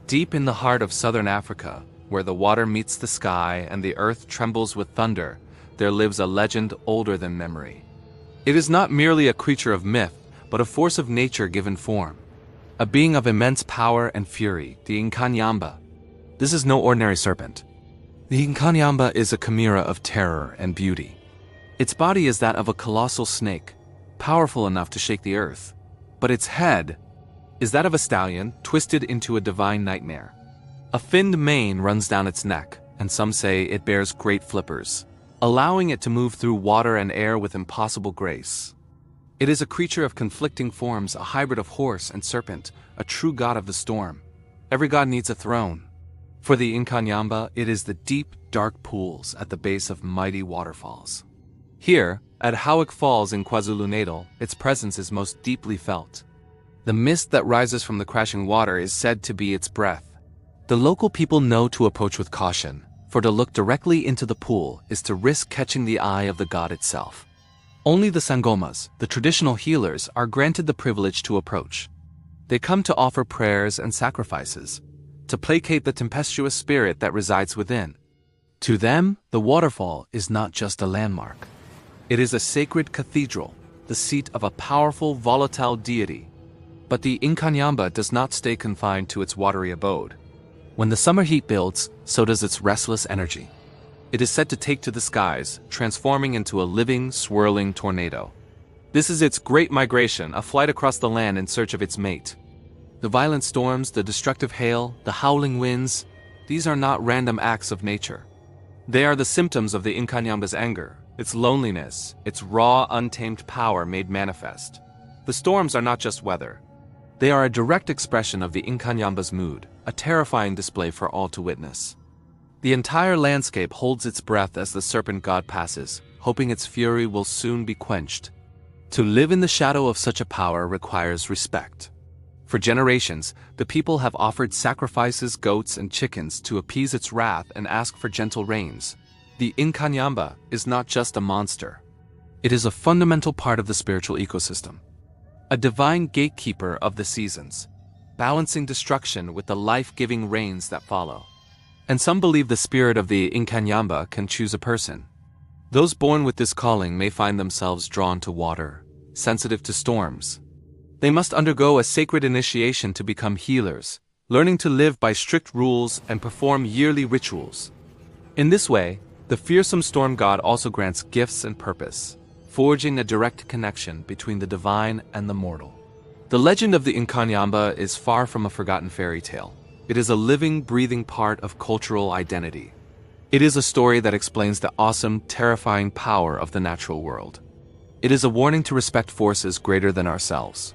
Deep in the heart of southern Africa, where the water meets the sky and the earth trembles with thunder, there lives a legend older than memory. It is not merely a creature of myth, but a force of nature given form. A being of immense power and fury, the Inkanyamba. This is no ordinary serpent. The Inkanyamba is a chimera of terror and beauty. Its body is that of a colossal snake, powerful enough to shake the earth. But its head is that of a stallion twisted into a divine nightmare. A finned mane runs down its neck, and some say it bears great flippers, allowing it to move through water and air with impossible grace. It is a creature of conflicting forms, a hybrid of horse and serpent, a true god of the storm. Every god needs a throne. For the Inkanyamba, it is the deep, dark pools at the base of mighty waterfalls. Here, at Howick Falls in KwaZulu-Natal, its presence is most deeply felt. The mist that rises from the crashing water is said to be its breath. The local people know to approach with caution, for to look directly into the pool is to risk catching the eye of the god itself. Only the sangomas, the traditional healers, are granted the privilege to approach. They come to offer prayers and sacrifices, to placate the tempestuous spirit that resides within. To them, the waterfall is not just a landmark. It is a sacred cathedral, the seat of a powerful, volatile deity. But the Inkanyamba does not stay confined to its watery abode. When the summer heat builds, so does its restless energy. It is said to take to the skies, transforming into a living, swirling tornado. This is its great migration, a flight across the land in search of its mate. The violent storms, the destructive hail, the howling winds, these are not random acts of nature. They are the symptoms of the Inkanyamba's anger, its loneliness, its raw, untamed power made manifest. The storms are not just weather. They are a direct expression of the Inkanyamba's mood, a terrifying display for all to witness. The entire landscape holds its breath as the serpent god passes, hoping its fury will soon be quenched. To live in the shadow of such a power requires respect. For generations, the people have offered sacrifices, goats, and chickens to appease its wrath and ask for gentle rains. The Inkanyamba is not just a monster. It is a fundamental part of the spiritual ecosystem. A divine gatekeeper of the seasons, balancing destruction with the life-giving rains that follow. And some believe the spirit of the Inkanyamba can choose a person. Those born with this calling may find themselves drawn to water, sensitive to storms. They must undergo a sacred initiation to become healers, learning to live by strict rules and perform yearly rituals. In this way, the fearsome storm god also grants gifts and purpose, forging a direct connection between the divine and the mortal. The legend of the Inkanyamba is far from a forgotten fairy tale. It is a living, breathing part of cultural identity. It is a story that explains the awesome, terrifying power of the natural world. It is a warning to respect forces greater than ourselves.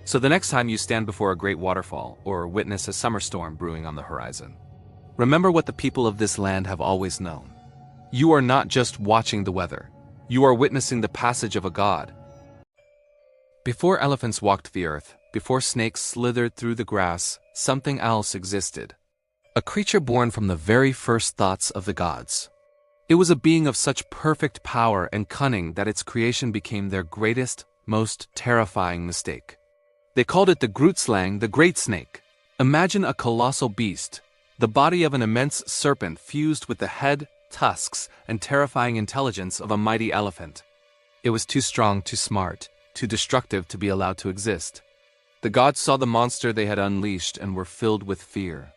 So the next time you stand before a great waterfall or witness a summer storm brewing on the horizon, remember what the people of this land have always known. You are not just watching the weather. You are witnessing the passage of a god. Before elephants walked the earth, before snakes slithered through the grass, something else existed. A creature born from the very first thoughts of the gods. It was a being of such perfect power and cunning that its creation became their greatest, most terrifying mistake. They called it the Grootslang, the great snake. Imagine a colossal beast, the body of an immense serpent fused with the head, tusks, and terrifying intelligence of a mighty elephant. It was too strong, too smart, too destructive to be allowed to exist. The gods saw the monster they had unleashed and were filled with fear.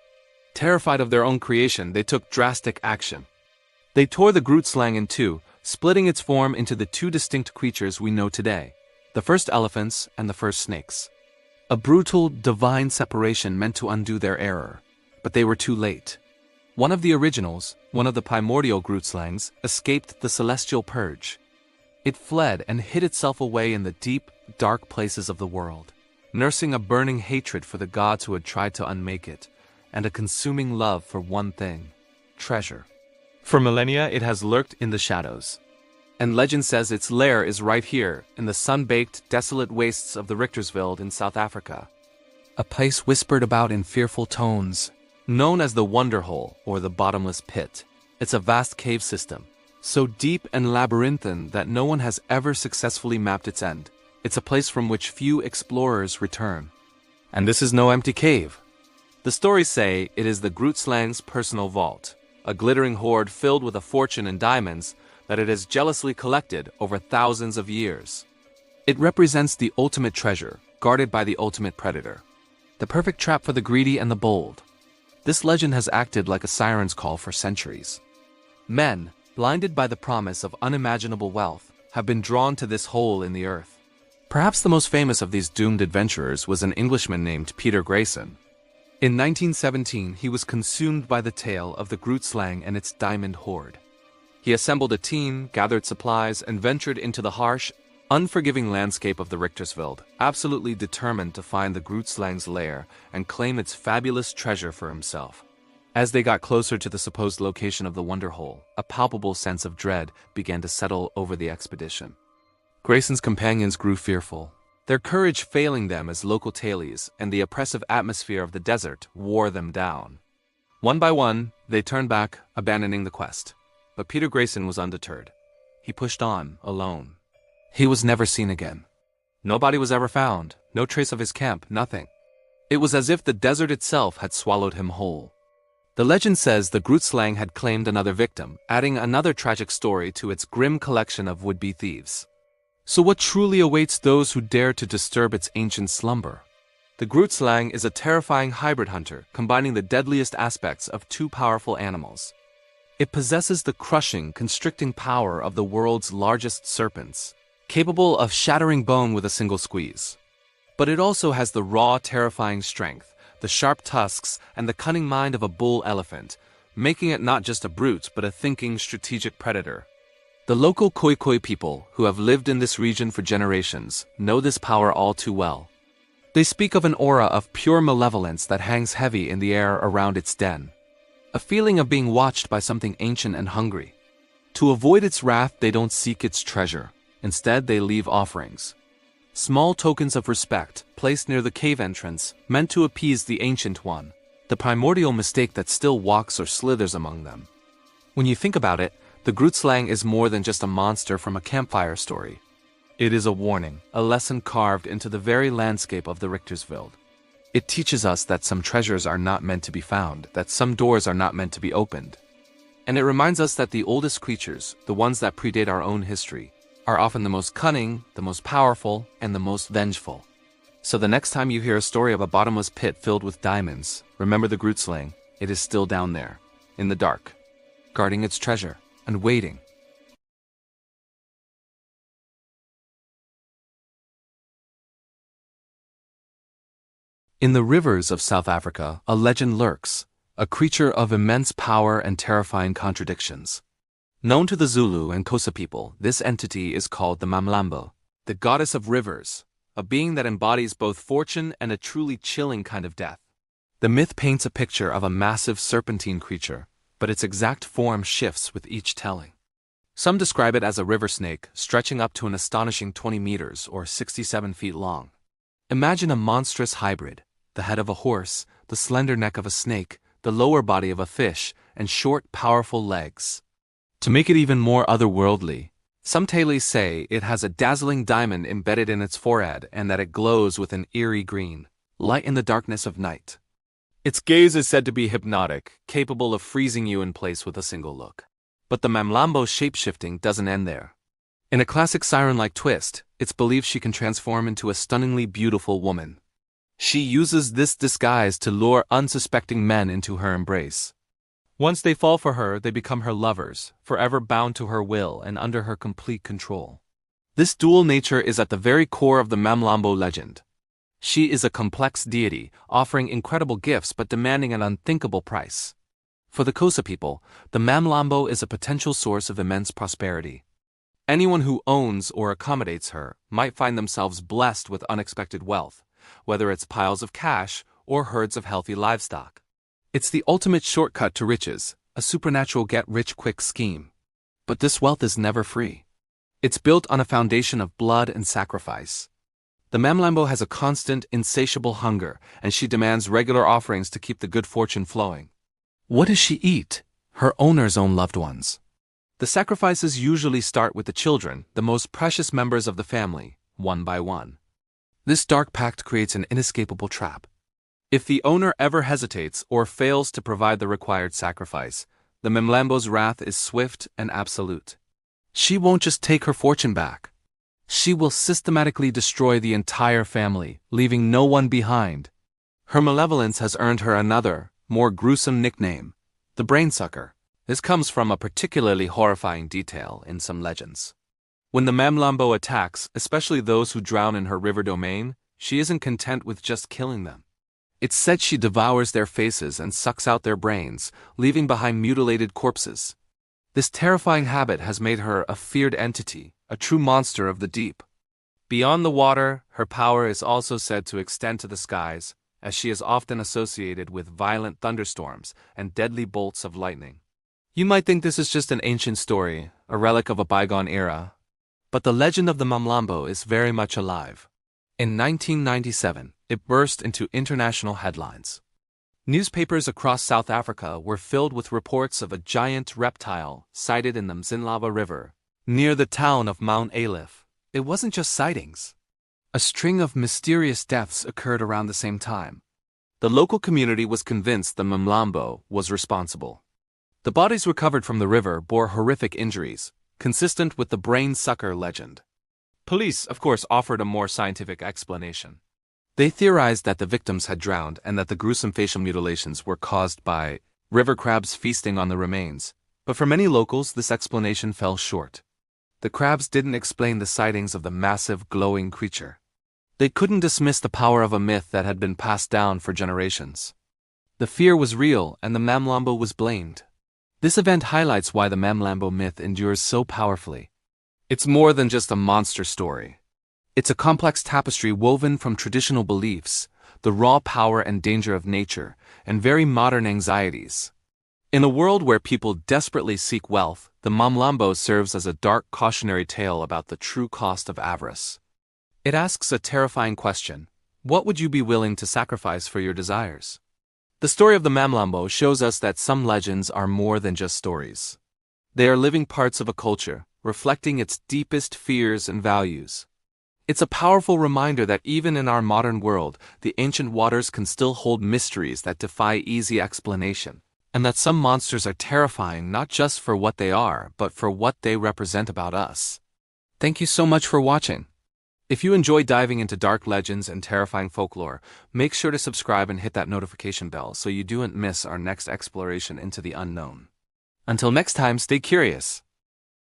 Terrified of their own creation, they took drastic action. They tore the Grootslang in two, splitting its form into the two distinct creatures we know today, the first elephants and the first snakes. A brutal, divine separation meant to undo their error, but they were too late. One of the originals, one of the primordial Grootslangs, escaped the celestial purge. It fled and hid itself away in the deep, dark places of the world, nursing a burning hatred for the gods who had tried to unmake it, and a consuming love for one thing: treasure. For millennia, it has lurked in the shadows. And legend says its lair is right here, in the sun-baked, desolate wastes of the Richtersveld in South Africa. A place whispered about in fearful tones, known as the Wonder Hole or the Bottomless Pit. It's a vast cave system, so deep and labyrinthine that no one has ever successfully mapped its end. It's a place from which few explorers return. And this is no empty cave. The stories say it is the Grootslang's personal vault, a glittering hoard filled with a fortune in diamonds that it has jealously collected over thousands of years. It represents the ultimate treasure, guarded by the ultimate predator. The perfect trap for the greedy and the bold. This legend has acted like a siren's call for centuries. Men, blinded by the promise of unimaginable wealth, have been drawn to this hole in the earth. Perhaps the most famous of these doomed adventurers was an Englishman named Peter Grayson. In 1917, he was consumed by the tale of the Grootslang and its diamond hoard. He assembled a team, gathered supplies, and ventured into the harsh, unforgiving landscape of the Richtersveld, absolutely determined to find the Grootslang's lair and claim its fabulous treasure for himself. As they got closer to the supposed location of the Wonder Hole, a palpable sense of dread began to settle over the expedition. Grayson's companions grew fearful, their courage failing them as local tailies and the oppressive atmosphere of the desert wore them down. One by one, they turned back, abandoning the quest. But Peter Grayson was undeterred. He pushed on, alone. He was never seen again. Nobody was ever found, no trace of his camp, nothing. It was as if the desert itself had swallowed him whole. The legend says the Grootslang had claimed another victim, adding another tragic story to its grim collection of would-be thieves. So what truly awaits those who dare to disturb its ancient slumber? The Grootslang is a terrifying hybrid hunter, combining the deadliest aspects of two powerful animals. It possesses the crushing, constricting power of the world's largest serpents, capable of shattering bone with a single squeeze. But it also has the raw, terrifying strength, the sharp tusks, and the cunning mind of a bull elephant, making it not just a brute but a thinking, strategic predator. The local Khoikhoi people, who have lived in this region for generations, know this power all too well. They speak of an aura of pure malevolence that hangs heavy in the air around its den. A feeling of being watched by something ancient and hungry. To avoid its wrath, they don't seek its treasure. Instead, they leave offerings. Small tokens of respect, placed near the cave entrance, meant to appease the Ancient One, the primordial mistake that still walks or slithers among them. When you think about it, the Grootslang is more than just a monster from a campfire story. It is a warning, a lesson carved into the very landscape of the Richtersveld. It teaches us that some treasures are not meant to be found, that some doors are not meant to be opened. And it reminds us that the oldest creatures, the ones that predate our own history, are often the most cunning, the most powerful, and the most vengeful. So the next time you hear a story of a bottomless pit filled with diamonds, remember the Grootslang. It is still down there, in the dark, guarding its treasure, and waiting. In the rivers of South Africa, a legend lurks, a creature of immense power and terrifying contradictions. Known to the Zulu and Xhosa people, this entity is called the Mamlambo, the goddess of rivers, a being that embodies both fortune and a truly chilling kind of death. The myth paints a picture of a massive serpentine creature, but its exact form shifts with each telling. Some describe it as a river snake, stretching up to an astonishing 20 meters or 67 feet long. Imagine a monstrous hybrid, the head of a horse, the slender neck of a snake, the lower body of a fish, and short, powerful legs. To make it even more otherworldly, some tailies say it has a dazzling diamond embedded in its forehead and that it glows with an eerie green, light in the darkness of night. Its gaze is said to be hypnotic, capable of freezing you in place with a single look. But the Mamlambo's shapeshifting doesn't end there. In a classic siren-like twist, it's believed she can transform into a stunningly beautiful woman. She uses this disguise to lure unsuspecting men into her embrace. Once they fall for her, they become her lovers, forever bound to her will and under her complete control. This dual nature is at the very core of the Mamlambo legend. She is a complex deity, offering incredible gifts but demanding an unthinkable price. For the Xhosa people, the Mamlambo is a potential source of immense prosperity. Anyone who owns or accommodates her might find themselves blessed with unexpected wealth, whether it's piles of cash or herds of healthy livestock. It's the ultimate shortcut to riches, a supernatural get-rich-quick scheme. But this wealth is never free. It's built on a foundation of blood and sacrifice. The Mamlambo has a constant, insatiable hunger, and she demands regular offerings to keep the good fortune flowing. What does she eat? Her owner's own loved ones. The sacrifices usually start with the children, the most precious members of the family, one by one. This dark pact creates an inescapable trap. If the owner ever hesitates or fails to provide the required sacrifice, the Mamlambo's wrath is swift and absolute. She won't just take her fortune back. She will systematically destroy the entire family, leaving no one behind. Her malevolence has earned her another, more gruesome nickname, the Brainsucker. This comes from a particularly horrifying detail in some legends. When the Mamlambo attacks, especially those who drown in her river domain, she isn't content with just killing them. It's said she devours their faces and sucks out their brains, leaving behind mutilated corpses. This terrifying habit has made her a feared entity, a true monster of the deep. Beyond the water, her power is also said to extend to the skies, as she is often associated with violent thunderstorms and deadly bolts of lightning. You might think this is just an ancient story, a relic of a bygone era, but the legend of the Mamlambo is very much alive. In 1997, it burst into international headlines. Newspapers across South Africa were filled with reports of a giant reptile sighted in the Mzimlaba River, near the town of Mount Aleph. It wasn't just sightings. A string of mysterious deaths occurred around the same time. The local community was convinced the Mamlambo was responsible. The bodies recovered from the river bore horrific injuries, consistent with the brain-sucker legend. Police, of course, offered a more scientific explanation. They theorized that the victims had drowned and that the gruesome facial mutilations were caused by river crabs feasting on the remains, but for many locals this explanation fell short. The crabs didn't explain the sightings of the massive, glowing creature. They couldn't dismiss the power of a myth that had been passed down for generations. The fear was real and the Mamlambo was blamed. This event highlights why the Mamlambo myth endures so powerfully. It's more than just a monster story. It's a complex tapestry woven from traditional beliefs, the raw power and danger of nature, and very modern anxieties. In a world where people desperately seek wealth, the Mamlambo serves as a dark cautionary tale about the true cost of avarice. It asks a terrifying question: what would you be willing to sacrifice for your desires? The story of the Mamlambo shows us that some legends are more than just stories. They are living parts of a culture, reflecting its deepest fears and values. It's a powerful reminder that even in our modern world, the ancient waters can still hold mysteries that defy easy explanation, and that some monsters are terrifying not just for what they are, but for what they represent about us. Thank you so much for watching. If you enjoy diving into dark legends and terrifying folklore, make sure to subscribe and hit that notification bell so you don't miss our next exploration into the unknown. Until next time, stay curious.